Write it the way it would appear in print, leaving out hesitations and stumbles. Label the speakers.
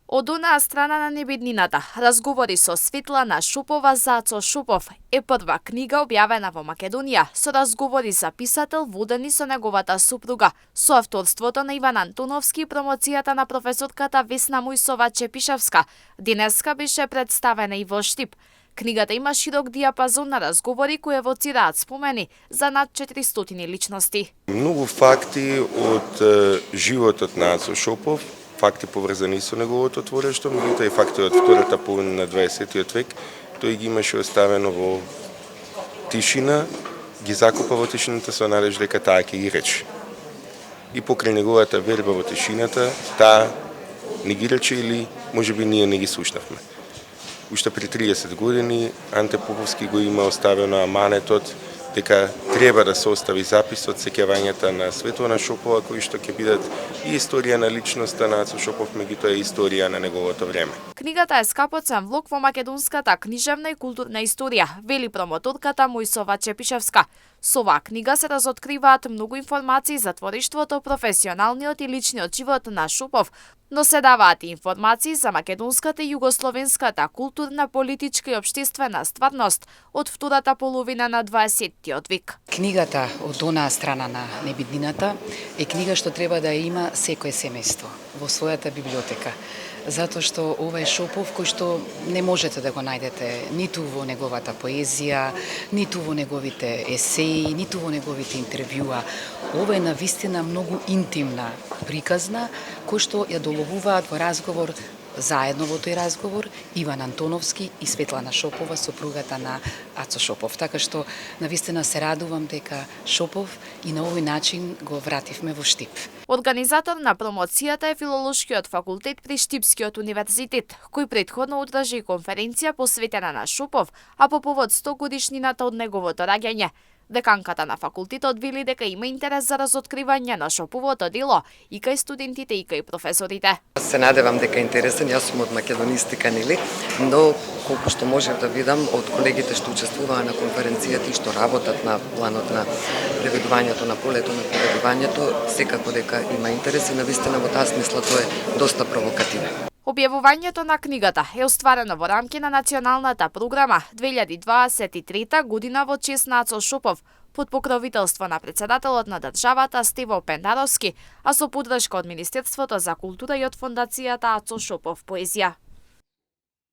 Speaker 1: Од онаа страна на небеднината, разговори со Светлана Шопова за Ацо Шопов е прва книга објавена во Македонија со разговори за писател водени со неговата супруга, со авторството на Иван Антоновски и промоцијата на професорката Весна Мојсова Чепишевска. Денеска беше представена и во Штип. Книгата има широк диапазон на разговори кои евоцираат спомени за над 400 личности.
Speaker 2: Многу факти од животот на Ацо Шопов, факти поврзани со неговото творештво, меѓутоа и факти од втората половина на 20 век, тој ги имаше оставено во тишина, ги закопа во тишината со надеж дека таа ќе ги рече. И покрај неговата верба во тишината, таа не ги рече или можеби ние не ги слушнавме. Уште при 30 години Анте Поповски го има оставено аманетот дека треба да се остави запис од сеќавањата на Светлана Шопова, кои што ќе бидат и историја на личноста на Ацо Шопов, меѓутоа и историја на неговото време.
Speaker 1: Книгата е скапоцен влог во македонската книжевна и културна историја, вели промоторката Мојсова Чепишевска. Со оваа книга се разоткриваат многу информации за творештвото, професионалниот и личниот живот на Шопов, но се даваат и информации за македонската и југословенската културна, политичка и општествена стварност од втората половина на 20 век.
Speaker 3: Книгата од онаа страна на небеднината е книга што треба да ја има секое семејство во својата библиотека. Затоа што ова е Шопов кој што не можете да го најдете ниту во неговата поезија, ниту во неговите есеи, ниту во неговите интервјуа. Ова е навистина многу интимна приказна кој што ја доловуваат во разговор заедно во тој разговор Иван Антоновски и Светлана Шопова, сопругата на Ацо Шопов. Така што навистина се радувам дека Шопов и на овој начин го вративме во Штип.
Speaker 1: Организатор на промоцијата е Филолошкиот факултет при Штипскиот универзитет, кој претходно одржи конференција посветена на Шопов, а по повод 100 годишнината од неговото раѓање. Деканката на факултетот вели дека има интерес за разоткривање на Шоповото дело и кај студентите и кај професорите.
Speaker 4: Се надевам дека е интересен, јас сум од македонистика, нели, но колку што можев да видам од колегите што учествуваа на конференцијата и што работат на планот на преведувањето, на полето на преведувањето, секако дека има интерес и навистина во таа смисла тоа е доста провокативно.
Speaker 1: Објавувањето на книгата е остварено во рамки на националната програма 2023 година во чест на Ацо Шопов, под покровителство на председателот на државата Стево Пендаровски, а со поддршка од Министерството за култура и од Фондацијата Ацо Шопов поезија.